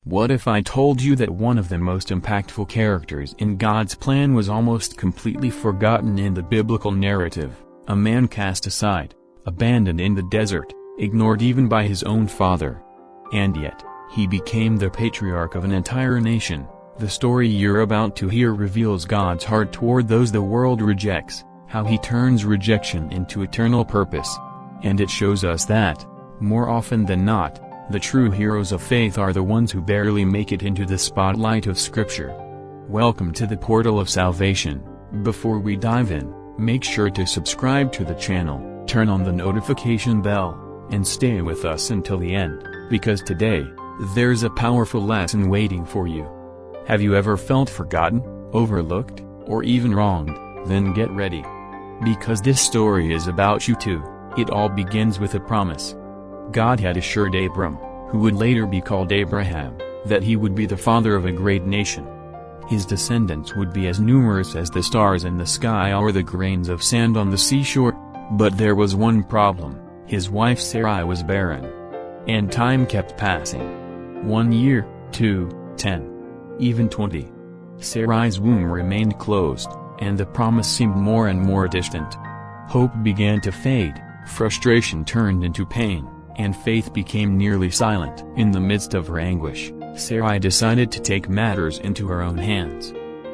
What if I told you that one of the most impactful characters in God's plan was almost completely forgotten in the biblical narrative, a man cast aside, abandoned in the desert, ignored even by his own father. And yet, he became the patriarch of an entire nation. The story you're about to hear reveals God's heart toward those the world rejects, how he turns rejection into eternal purpose. And it shows us that, more often than not, the true heroes of faith are the ones who barely make it into the spotlight of Scripture. Welcome to the portal of salvation. Before we dive in, make sure to subscribe to the channel, turn on the notification bell, and stay with us until the end, because today, there's a powerful lesson waiting for you. Have you ever felt forgotten, overlooked, or even wronged? Then get ready. Because this story is about you too. It all begins with a promise. God had assured Abram, who would later be called Abraham, that he would be the father of a great nation. His descendants would be as numerous as the stars in the sky or the grains of sand on the seashore. But there was one problem: his wife Sarai was barren. And time kept passing. 1 year, 2, 10, even 20. Sarai's womb remained closed, and the promise seemed more and more distant. Hope began to fade, frustration turned into pain, and faith became nearly silent. In the midst of her anguish, Sarai decided to take matters into her own hands.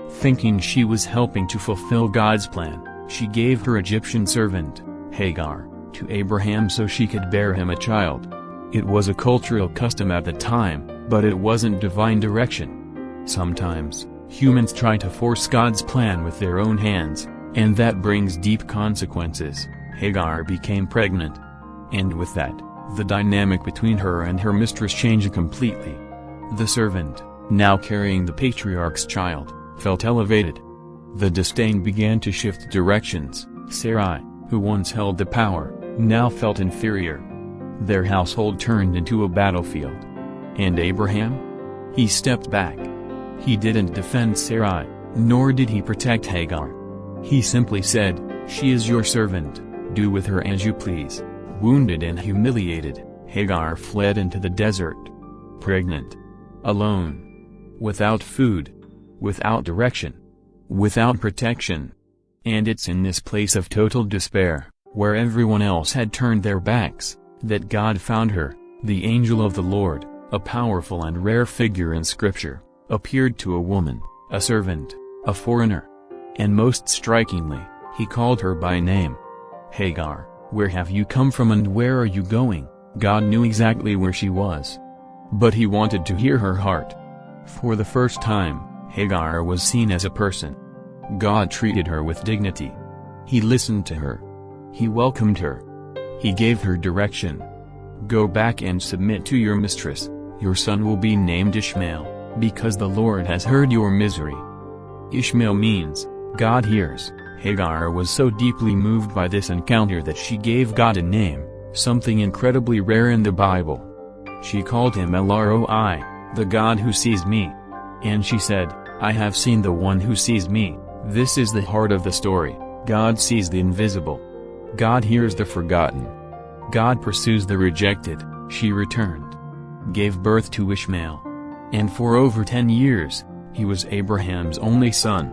Thinking she was helping to fulfill God's plan, she gave her Egyptian servant, Hagar, to Abraham so she could bear him a child. It was a cultural custom at the time, but it wasn't divine direction. Sometimes, humans try to force God's plan with their own hands, and that brings deep consequences. Hagar became pregnant. And with that, the dynamic between her and her mistress changed completely. The servant, now carrying the patriarch's child, felt elevated. The disdain began to shift directions. Sarai, who once held the power, now felt inferior. Their household turned into a battlefield. And Abraham? He stepped back. He didn't defend Sarai, nor did he protect Hagar. He simply said, "She is your servant, do with her as you please." Wounded and humiliated, Hagar fled into the desert. Pregnant. Alone. Without food. Without direction. Without protection. And it's in this place of total despair, where everyone else had turned their backs, that God found her. The angel of the Lord, a powerful and rare figure in Scripture, appeared to a woman, a servant, a foreigner. And most strikingly, he called her by name. Hagar, where have you come from and where are you going? God knew exactly where she was. But he wanted to hear her heart. For the first time, Hagar was seen as a person. God treated her with dignity. He listened to her. He welcomed her. He gave her direction. Go back and submit to your mistress. Your son will be named Ishmael, because the Lord has heard your misery. Ishmael means, God hears. Hagar was so deeply moved by this encounter that she gave God a name, something incredibly rare in the Bible. She called him El-Roi, the God who sees me. And she said, I have seen the one who sees me. This is the heart of the story. God sees the invisible. God hears the forgotten. God pursues the rejected. She returned. Gave birth to Ishmael. And for over 10 years, he was Abraham's only son.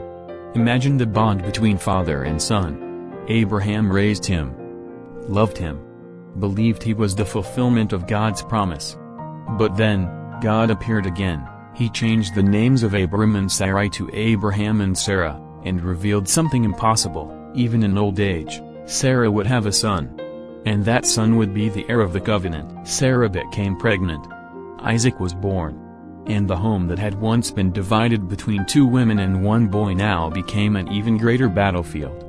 Imagine the bond between father and son. Abraham raised him, loved him, believed he was the fulfillment of God's promise. But then, God appeared again. He changed the names of Abram and Sarai to Abraham and Sarah, and revealed something impossible. Even in old age, Sarah would have a son. And that son would be the heir of the covenant. Sarah became pregnant. Isaac was born. And the home that had once been divided between 2 women and 1 boy now became an even greater battlefield.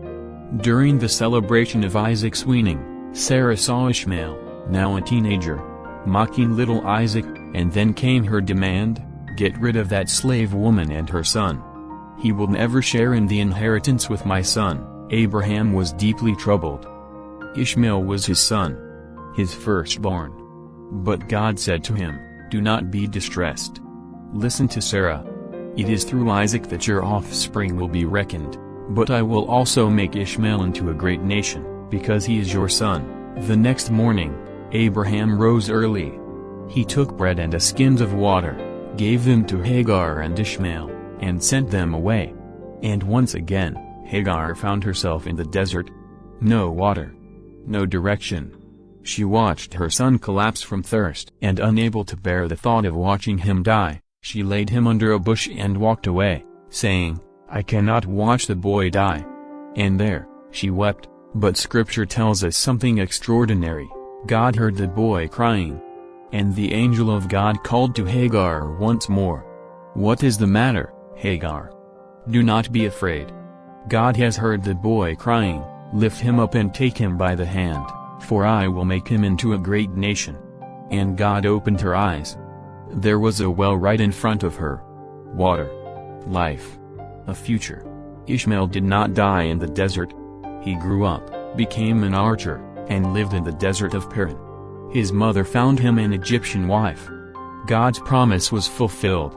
During the celebration of Isaac's weaning, Sarah saw Ishmael, now a teenager, mocking little Isaac, and then came her demand, get rid of that slave woman and her son. He will never share in the inheritance with my son. Abraham was deeply troubled. Ishmael was his son, his firstborn. But God said to him, do not be distressed. Listen to Sarah. It is through Isaac that your offspring will be reckoned, but I will also make Ishmael into a great nation, because he is your son. The next morning, Abraham rose early. He took bread and a skins of water, gave them to Hagar and Ishmael, and sent them away. And once again, Hagar found herself in the desert. No water. No direction. She watched her son collapse from thirst, and unable to bear the thought of watching him die, she laid him under a bush and walked away, saying, "I cannot watch the boy die." And there, she wept. But Scripture tells us something extraordinary. God heard the boy crying. And the angel of God called to Hagar once more. "What is the matter, Hagar? Do not be afraid. God has heard the boy crying. Lift him up and take him by the hand, for I will make him into a great nation." And God opened her eyes. There was a well right in front of her. Water. Life. A future. Ishmael did not die in the desert. He grew up, became an archer, and lived in the desert of Paran. His mother found him an Egyptian wife. God's promise was fulfilled.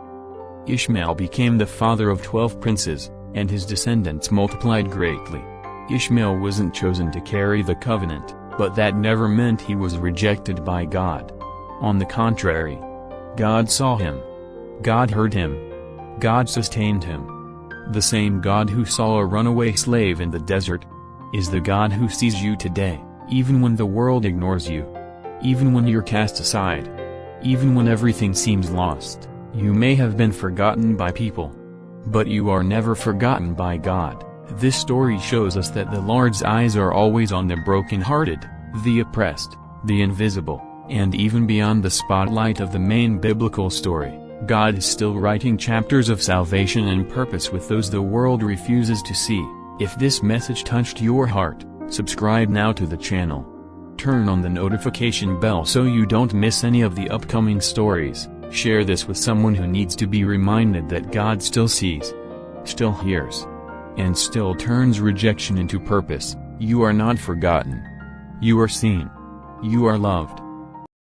Ishmael became the father of 12 princes, and his descendants multiplied greatly. Ishmael wasn't chosen to carry the covenant, but that never meant he was rejected by God. On the contrary, God saw him. God heard him. God sustained him. The same God who saw a runaway slave in the desert is the God who sees you today, even when the world ignores you. Even when you're cast aside. Even when everything seems lost. You may have been forgotten by people. But you are never forgotten by God. This story shows us that the Lord's eyes are always on the broken-hearted, the oppressed, the invisible, and even beyond the spotlight of the main biblical story, God is still writing chapters of salvation and purpose with those the world refuses to see. If this message touched your heart, subscribe now to the channel. Turn on the notification bell so you don't miss any of the upcoming stories. Share this with someone who needs to be reminded that God still sees, still hears, and still turns rejection into purpose. You are not forgotten. You are seen. You are loved.